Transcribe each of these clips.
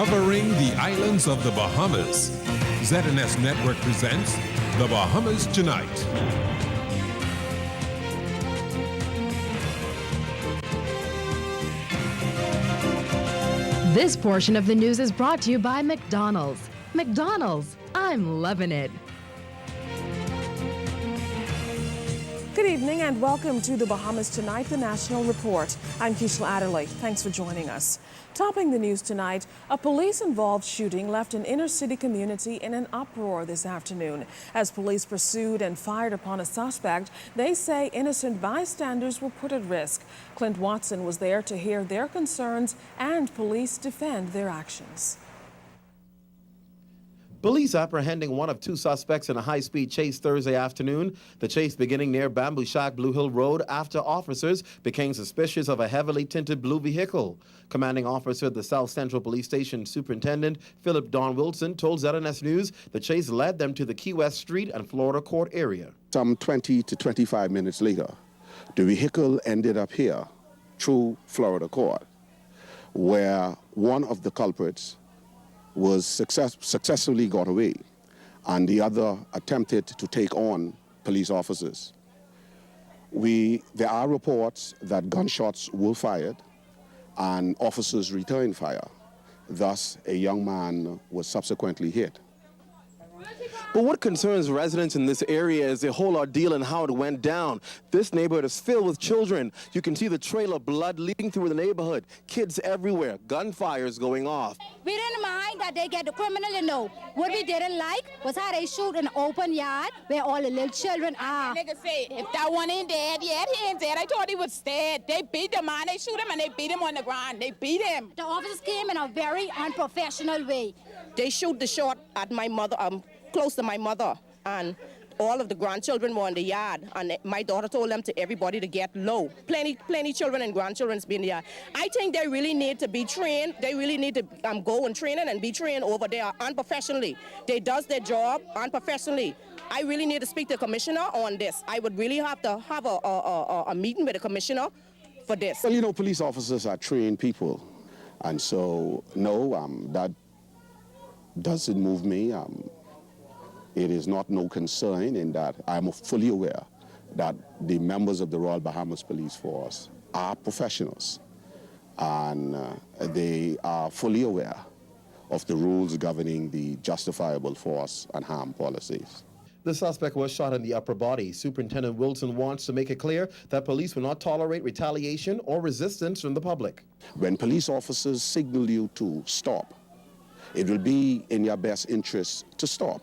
Covering the islands of the Bahamas, ZNS Network presents The Bahamas Tonight. This portion of the news is brought to you by McDonald's. McDonald's, I'm loving it. Good evening and welcome to the Bahamas Tonight, the National Report. I'm Keishla Adderley. Thanks for joining us. Topping the news tonight, a police-involved shooting left an inner-city community in an uproar this afternoon. As police pursued and fired upon a suspect, they say innocent bystanders were put at risk. Clint Watson was there to hear their concerns and police defend their actions. Police apprehending one of two suspects in a high-speed chase Thursday afternoon. The chase beginning near Bamboo Shack Blue Hill Road after officers became suspicious of a heavily tinted blue vehicle. Commanding officer at the South Central Police Station Superintendent Philip Don Wilson told ZNS News the chase led them to the Key West Street and Florida Court area. Some 20 to 25 minutes later, the vehicle ended up here through Florida Court, where one of the culprits was successfully got away, and the other attempted to take on police officers. There are reports that gunshots were fired and officers returned fire. Thus, a young man was subsequently hit. But what concerns residents in this area is the whole ordeal and how it went down. This neighborhood is filled with children. You can see the trail of blood leading through the neighborhood. Kids everywhere, gunfires going off. We didn't mind that they get the criminal, What we didn't like was how they shoot in an open yard where all the little children are. Nigga say, if that one ain't dead yet, he ain't dead. I thought he was dead. They beat him, man. They shoot him and they beat him on the ground. They beat him. The officers came in a very unprofessional way. They shoot the shot at my mother, close to my mother, and all of the grandchildren were in the yard, and my daughter told them to everybody to get low. Plenty children and grandchildren's be in the yard. I think they really need to be trained. They really need to go and train and be trained over there unprofessionally. They does their job unprofessionally. I really need to speak to the commissioner on this. I would really have to have a meeting with the commissioner for this. Well, police officers are trained people, and so no, that doesn't move me. It is not no concern in that I'm fully aware that the members of the Royal Bahamas Police Force are professionals, and they are fully aware of the rules governing the justifiable force and harm policies. The suspect was shot in the upper body. Superintendent Wilson wants to make it clear that police will not tolerate retaliation or resistance from the public. When police officers signal you to stop, it will be in your best interest to stop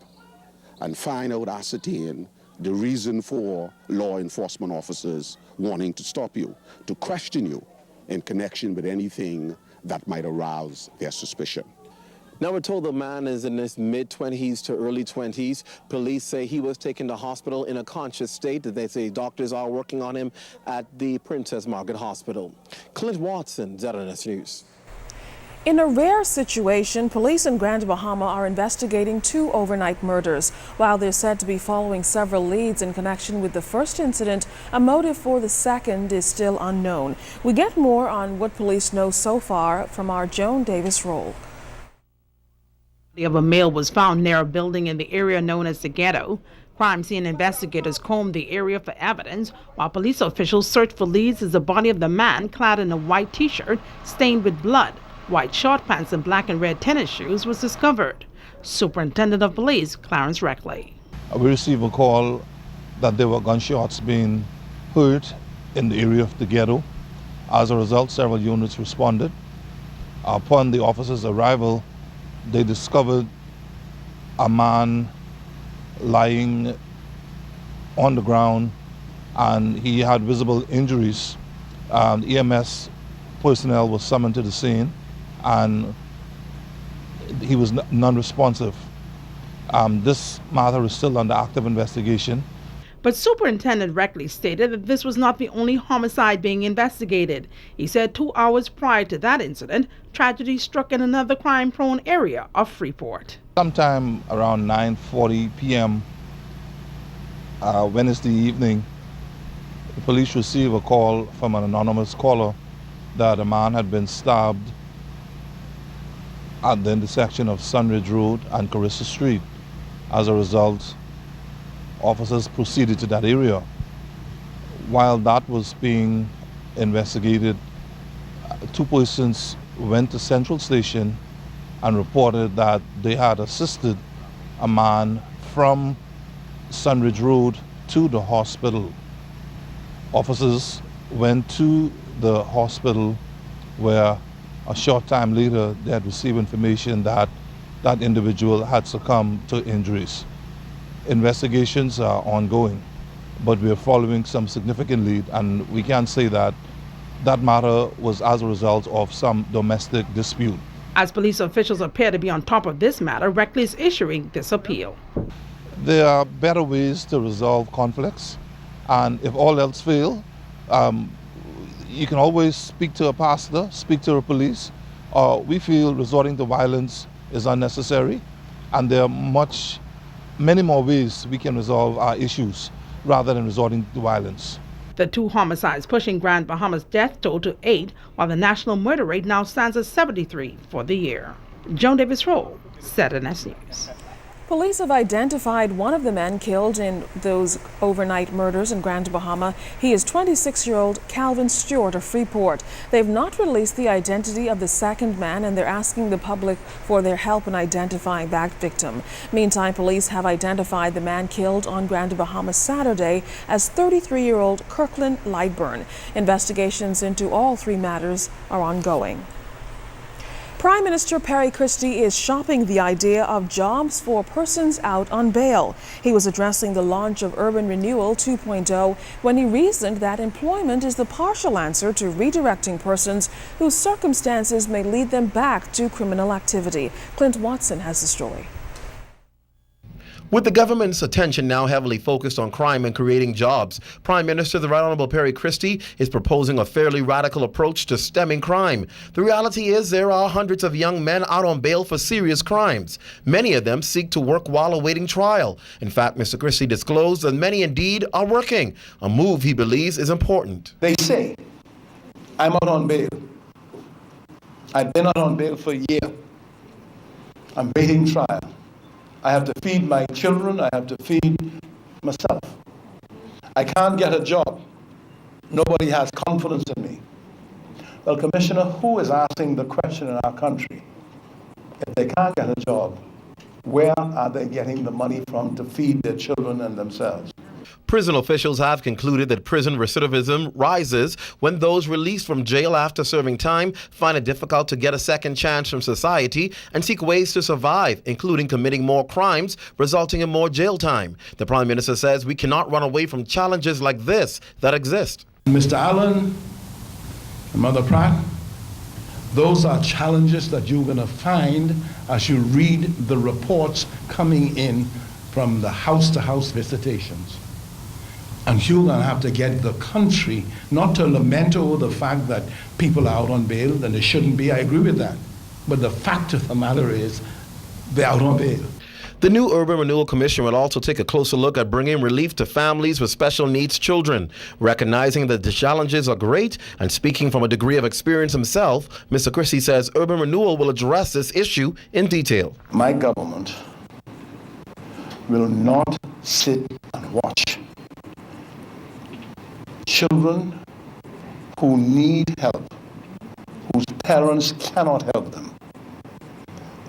and find out, ascertain the reason for law enforcement officers wanting to stop you, to question you in connection with anything that might arouse their suspicion. Now we're told the man is in his mid-20s to early 20s. Police say he was taken to hospital in a conscious state. They say doctors are working on him at the Princess Margaret Hospital. Clint Watson, ZNS News. In a rare situation, police in Grand Bahama are investigating two overnight murders. While they're said to be following several leads in connection with the first incident, a motive for the second is still unknown. We get more on what police know so far from our Joan Davis Roll. The body of a male was found near a building in the area known as the Ghetto. Crime scene investigators combed the area for evidence, while police officials searched for leads as the body of the man, clad in a white t-shirt stained with blood, white short pants and black and red tennis shoes, was discovered. Superintendent of Police Clarence Reckley. We received a call that there were gunshots being heard in the area of the Ghetto. As a result, several units responded. Upon the officers' arrival, they discovered a man lying on the ground, and he had visible injuries. EMS personnel was summoned to the scene, and he was non-responsive. This matter is still under active investigation. But Superintendent Reckley stated that this was not the only homicide being investigated. He said 2 hours prior to that incident, tragedy struck in another crime-prone area of Freeport. Sometime around 9:40 p.m. Wednesday evening, the police received a call from an anonymous caller that a man had been stabbed at the intersection of Sunridge Road and Carissa Street. As a result, officers proceeded to that area. While that was being investigated, two persons went to Central Station and reported that they had assisted a man from Sunridge Road to the hospital. Officers went to the hospital where a short time later they had received information that that individual had succumbed to injuries. Investigations are ongoing, but we are following some significant lead, and we can say that that matter was as a result of some domestic dispute. As police officials appear to be on top of this matter, Reckley is issuing this appeal. There are better ways to resolve conflicts, and if all else fail, you can always speak to a pastor, speak to the police. We feel resorting to violence is unnecessary, and there are many more ways we can resolve our issues rather than resorting to violence. The two homicides pushing Grand Bahama's death toll to 8, while the national murder rate now stands at 73 for the year. Joan Davis-Roll, ZNS News. Police have identified one of the men killed in those overnight murders in Grand Bahama. He is 26-year-old Calvin Stewart of Freeport. They've not released the identity of the second man, and they're asking the public for their help in identifying that victim. Meantime, police have identified the man killed on Grand Bahama Saturday as 33-year-old Kirkland Lightburn. Investigations into all three matters are ongoing. Prime Minister Perry Christie is shopping the idea of jobs for persons out on bail. He was addressing the launch of Urban Renewal 2.0 when he reasoned that employment is the partial answer to redirecting persons whose circumstances may lead them back to criminal activity. Clint Watson has the story. With the government's attention now heavily focused on crime and creating jobs, Prime Minister the Right Honorable Perry Christie is proposing a fairly radical approach to stemming crime. The reality is there are hundreds of young men out on bail for serious crimes. Many of them seek to work while awaiting trial. In fact, Mr. Christie disclosed that many indeed are working, a move he believes is important. They say, I'm out on bail. I've been out on bail for a year. I'm waiting trial. I have to feed my children, I have to feed myself. I can't get a job. Nobody has confidence in me. Well, Commissioner, who is asking the question in our country? If they can't get a job, where are they getting the money from to feed their children and themselves? Prison officials have concluded that prison recidivism rises when those released from jail after serving time find it difficult to get a second chance from society and seek ways to survive, including committing more crimes, resulting in more jail time. The Prime Minister says we cannot run away from challenges like this that exist. Mr. Allen and Mother Pratt, those are challenges that you're going to find as you read the reports coming in from the house-to-house visitations. And you're going to have to get the country not to lament over the fact that people are out on bail and they shouldn't be. I agree with that. But the fact of the matter is they're out on bail. The new Urban Renewal Commission will also take a closer look at bringing relief to families with special needs children. Recognizing that the challenges are great and speaking from a degree of experience himself, Mr. Christie says Urban Renewal will address this issue in detail. My government will not sit and watch children who need help, whose parents cannot help them.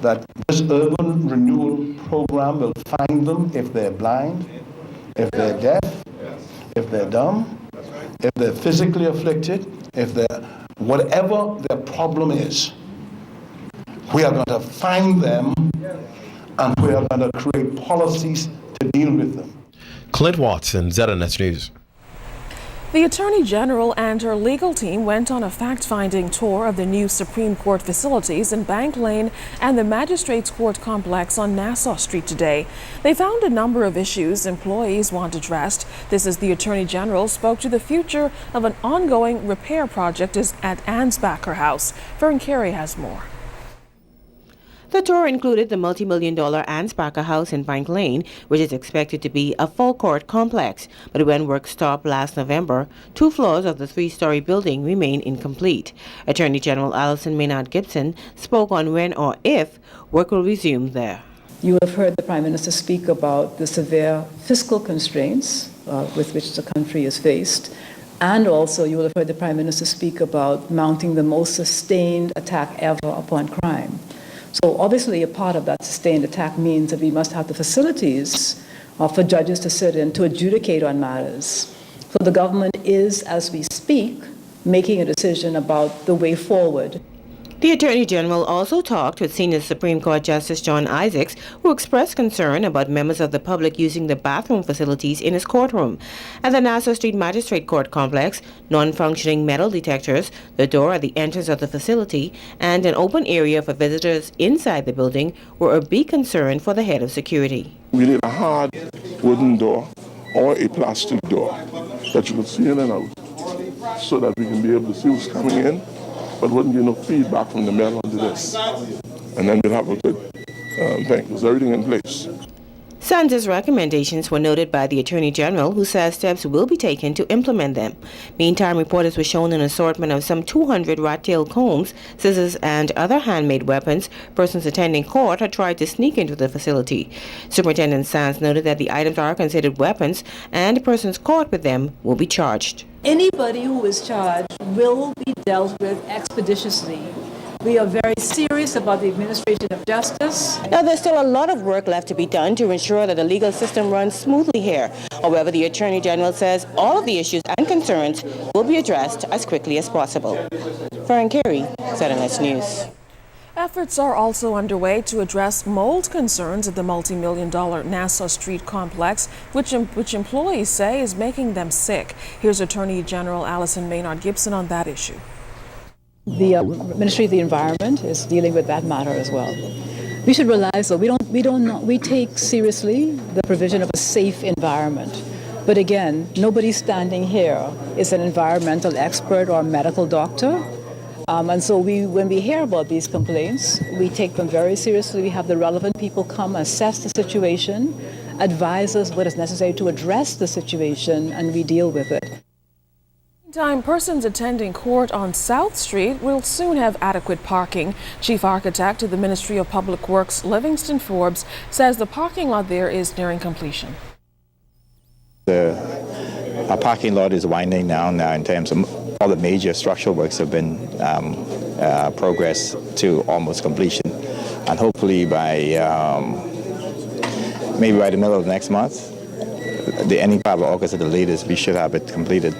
That this Urban Renewal program will find them if they're blind, if they're deaf, if they're dumb, if they're physically afflicted, if they're whatever their problem is. We are going to find them and we are going to create policies to deal with them. Clint Watson, ZNS News. The Attorney General and her legal team went on a fact-finding tour of the new Supreme Court facilities in Bank Lane and the Magistrates Court complex on Nassau Street today. They found a number of issues employees want addressed. This as the Attorney General spoke to the future of an ongoing repair project at Ansbacher House. Fern Carey has more. The tour included the multi-million-dollar Ann Spacker House in Bank Lane, which is expected to be a full-court complex. But when work stopped last November, 2 floors of the 3-story building remain incomplete. Attorney General Alison Maynard Gibson spoke on when or if work will resume there. You have heard the Prime Minister speak about the severe fiscal constraints with which the country is faced. And also you will have heard the Prime Minister speak about mounting the most sustained attack ever upon crime. So obviously a part of that sustained attack means that we must have the facilities for judges to sit in to adjudicate on matters. So the government is, as we speak, making a decision about the way forward. The Attorney General also talked with Senior Supreme Court Justice John Isaacs, who expressed concern about members of the public using the bathroom facilities in his courtroom. At the Nassau Street Magistrate Court complex, non-functioning metal detectors, the door at the entrance of the facility, and an open area for visitors inside the building were a big concern for the head of security. We need a hard wooden door or a plastic door that you can see in and out so that we can be able to see who's coming in, but wouldn't be no feedback from the metal onto this. And then we'll have a good thing. There's everything in place. Sanders' recommendations were noted by the Attorney General, who says steps will be taken to implement them. Meantime, reporters were shown an assortment of some 200 rat-tail combs, scissors, and other handmade weapons. Persons attending court had tried to sneak into the facility. Superintendent Sands noted that the items are considered weapons, and persons caught with them will be charged. Anybody who is charged will be dealt with expeditiously. We are very serious about the administration of justice. Now, there's still a lot of work left to be done to ensure that the legal system runs smoothly here. However, the Attorney General says all of the issues and concerns will be addressed as quickly as possible. Farron Carey, ZNS News. Efforts are also underway to address mold concerns at the multi-million-dollar Nassau Street complex, which employees say is making them sick. Here's Attorney General Alison Maynard Gibson on that issue. The Ministry of the Environment is dealing with that matter as well. We should realize that we take seriously the provision of a safe environment. But again, nobody standing here is an environmental expert or medical doctor. And so when we hear about these complaints, we take them very seriously. We have the relevant people come, assess the situation, advise us what is necessary to address the situation, and we deal with it. Meantime, persons attending court on South Street will soon have adequate parking. Chief Architect of the Ministry of Public Works, Livingston Forbes, says the parking lot there is nearing completion. Our parking lot is winding down now in terms of all the major structural works have been progressed to almost completion. And hopefully maybe by the middle of next month, the ending part of August at the latest, we should have it completed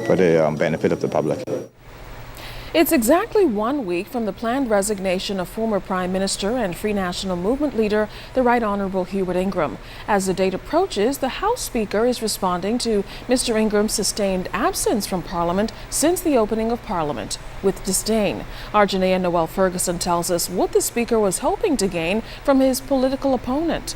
for the benefit of the public. It's exactly 1 week from the planned resignation of former Prime Minister and Free National Movement leader, the Right Honourable Hubert Ingram. As the date approaches, the House Speaker is responding to Mr. Ingram's sustained absence from Parliament since the opening of Parliament with disdain. Our Janaea Noel Ferguson tells us what the Speaker was hoping to gain from his political opponent.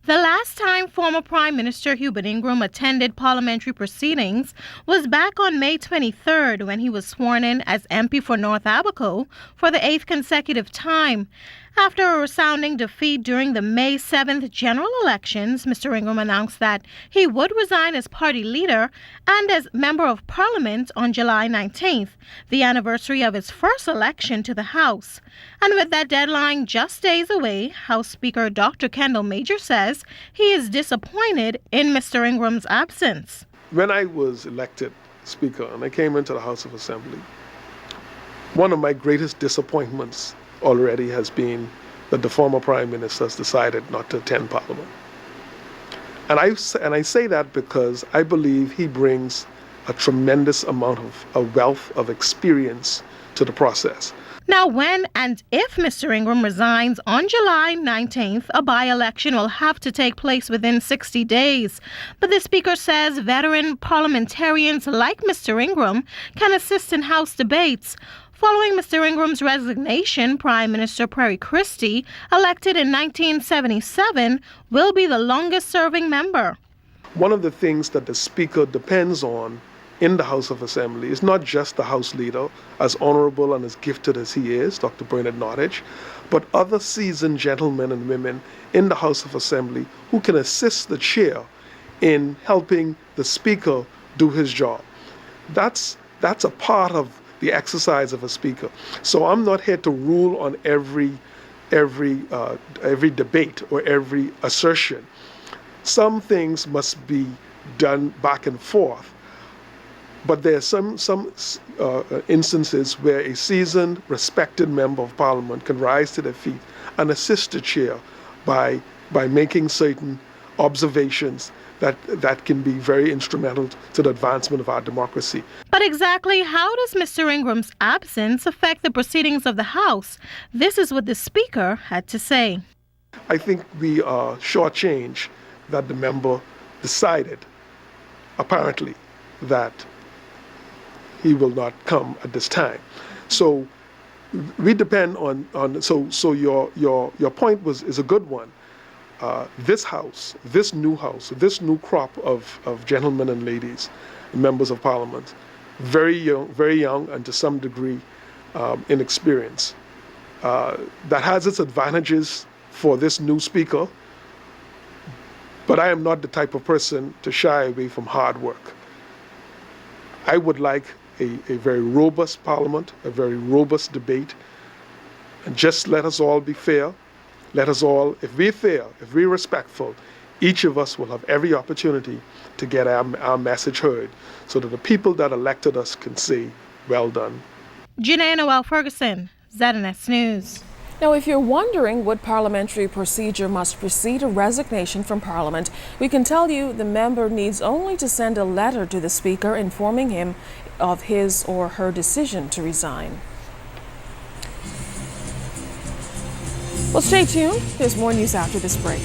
The last time former Prime Minister Hubert Ingram attended parliamentary proceedings was back on May 23rd when he was sworn in as MP for North Abaco for the 8th consecutive time. After a resounding defeat during the May 7th general elections, Mr. Ingram announced that he would resign as party leader and as Member of Parliament on July 19th, the anniversary of his first election to the House. And with that deadline just days away, House Speaker Dr. Kendall Major says he is disappointed in Mr. Ingram's absence. When I was elected Speaker and I came into the House of Assembly, one of my greatest disappointments already has been that the former Prime Minister has decided not to attend Parliament. And I say that because I believe he brings a tremendous amount of a wealth of experience to the process. Now, when and if Mr. Ingram resigns on July 19th, a by-election will have to take place within 60 days. But the Speaker says veteran parliamentarians like Mr. Ingram can assist in House debates. Following Mr. Ingram's resignation, Prime Minister Perry Christie, elected in 1977, will be the longest-serving member. One of the things that the Speaker depends on in the House of Assembly is not just the House leader, as honorable and as gifted as he is, Dr. Bernard Nottage, but other seasoned gentlemen and women in the House of Assembly who can assist the chair in helping the speaker do his job. That's a part of the exercise of a speaker. So I'm not here to rule on every debate or every assertion. Some things must be done back and forth. But there are some instances where a seasoned, respected member of Parliament can rise to their feet and assist the chair by making certain observations that can be very instrumental to the advancement of our democracy. But exactly how does Mr. Ingram's absence affect the proceedings of the House? This is what the Speaker had to say. I think we are shortchanged that the member decided, apparently, that he will not come at this time. So we depend on so your point is a good one. This house, this new crop of gentlemen and ladies, members of Parliament, very young and to some degree inexperienced. That has its advantages for this new speaker, but I am not the type of person to shy away from hard work. I would like a very robust Parliament, a very robust debate, and just let us all be fair. Let us all, if we're fair, if we're respectful, each of us will have every opportunity to get our message heard so that the people that elected us can say, well done. Janae Noel Ferguson, ZNS News. Now, if you're wondering what parliamentary procedure must precede a resignation from Parliament, we can tell you the member needs only to send a letter to the Speaker informing him of his or her decision to resign. Well, stay tuned. There's more news after this break.